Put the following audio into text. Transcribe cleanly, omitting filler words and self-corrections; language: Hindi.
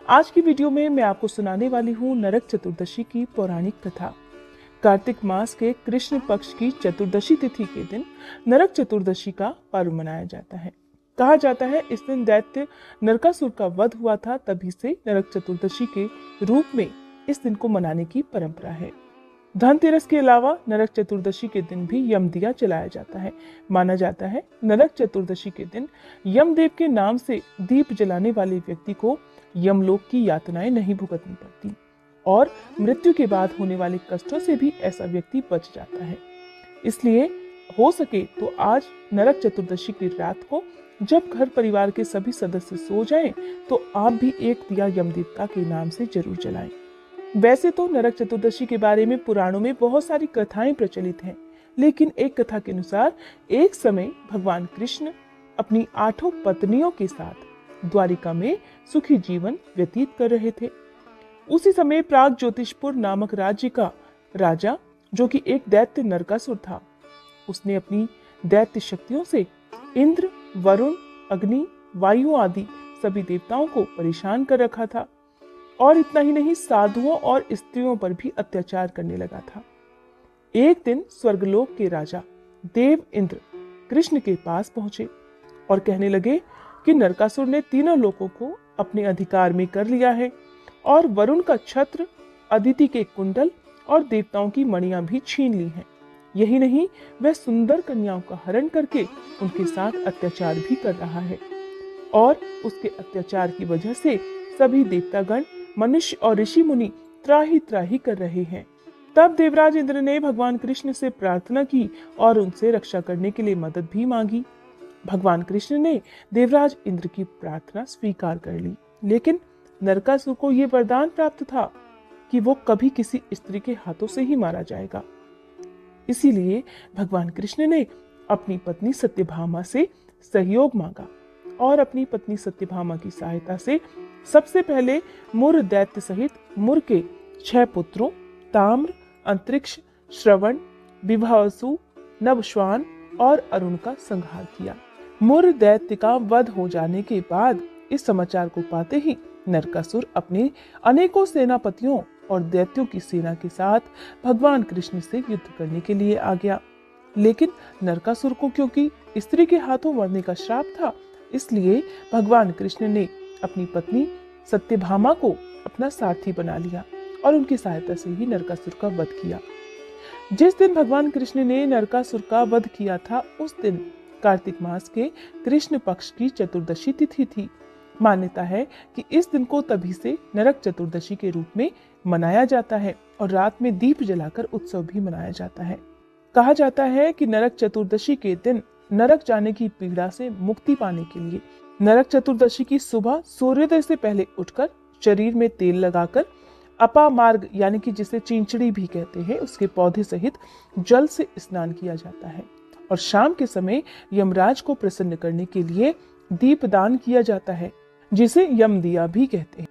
आज की वीडियो में मैं आपको सुनाने वाली हूँ नरक चतुर्दशी की पौराणिक कथा। कार्तिक मास के कृष्ण पक्ष की चतुर्दशी तिथि के दिन नरक चतुर्दशी का पर्व मनाया जाता है। कहा जाता है इस दिन दैत्य नरकासुर का वध हुआ था, तभी से नरक चतुर्दशी के रूप में इस दिन को मनाने की परंपरा है। धनतेरस के अलावा नरक चतुर्दशी के दिन भी यम दिया जलाया जाता है। माना जाता है नरक चतुर्दशी के दिन यमदेव के नाम से दीप जलाने वाले व्यक्ति को यमलोक की यातनाएं नहीं भुगतनी पड़ती और मृत्यु के बाद होने वाले कष्टों से भी ऐसा व्यक्ति बच जाता है। इसलिए हो सके तो आज नरक चतुर्दशी की रात को जब घर परिवार के सभी सदस्य सो जाएं, तो आप भी एक दिया यमदेवता के नाम से जरूर जलाएं। वैसे तो नरक चतुर्दशी के बारे में पुराणों में बहुत सारी कथाएं प्रचलित हैं, लेकिन एक कथा के अनुसार एक समय भगवान कृष्ण अपनी 8 पत्नियों के साथ द्वारिका में सुखी जीवन व्यतीत कर रहे थे। उसी समय प्राग ज्योतिषपुर नामक राज्य का राजा, जो कि एक दैत्य नरकासुर था, उसने अपनी दैत्य शक्तियों से इंद्र, वरुण, अग्नि, वायु आदि सभी देवताओं को परेशान कर रखा था और इतना ही नहीं, साधुओं और स्त्रियों पर भी अत्याचार करने लगा था। एक दिन स्वर्गलोक के राजा देव इंद्र कृष्ण के पास पहुंचे और कहने लगे कि नरकासुर ने तीनों लोकों को अपने अधिकार में कर लिया है और वरुण का छत्र, अदिति के कुंडल और देवताओं की मणियां भी छीन ली हैं। यही नहीं, वह सुंदर कन्याओं का हरण करके उनके साथ अत्याचार भी कर रहा है और उसके अत्याचार की वजह से सभी देवतागण, मनुष्य और ऋषि मुनि त्राही त्राही कर रहे हैं। तब देवराज इंद्र ने भगवान कृष्ण से प्रार्थना की और उनसे रक्षा करने के लिए मदद भी मांगी। भगवान कृष्ण ने देवराज इंद्र की प्रार्थना स्वीकार कर ली, लेकिन नरकासुर को यह वरदान प्राप्त था कि वो कभी किसी स्त्री के हाथों से ही मारा जाएगा। इसीलिए भगवान कृष्ण ने अपनी पत्नी सत्यभामा से सहयोग मांगा और अपनी पत्नी सत्यभामा की सहायता से सबसे पहले मुर दैत्य सहित मुर के 6 पुत्रों ताम्र, अंतरिक्ष, श्रवण, विभावसु, नवश्वान और अरुण का संहार किया। मुर दैत्य का वध हो जाने के बाद इस समाचार को पाते ही नरकासुर अपने अनेकों सेनापतियों और दैत्यों की सेना के साथ भगवान कृष्ण से युद्ध करने के लिए आ गया। लेकिन नरकासुर को क्योंकि स्त्री के हाथों मरने का श्राप था, इसलिए भगवान कृष्ण ने अपनी पत्नी सत्यभामा को अपना सारथी बना लिया और उनकी सहायता से ही नरकासुर का वध किया। जिस दिन भगवान कृष्ण ने नरकासुर का वध किया था, उस दिन कार्तिक मास के कृष्ण पक्ष की चतुर्दशी तिथि थी। मान्यता है कि इस दिन को तभी से नरक चतुर्दशी के रूप में मनाया जाता है और रात में दीप जलाकर उत्सव भी मनाया जाता है। कहा जाता है कि नरक चतुर्दशी के दिन नरक जाने की पीड़ा से मुक्ति पाने के लिए नरक चतुर्दशी की सुबह सूर्योदय से पहले उठकर शरीर में तेल लगाकर अपामार्ग यानी कि जिसे चिंचड़ी भी कहते हैं, उसके पौधे सहित जल से स्नान किया जाता है और शाम के समय यमराज को प्रसन्न करने के लिए दीपदान किया जाता है, जिसे यम दिया भी कहते हैं।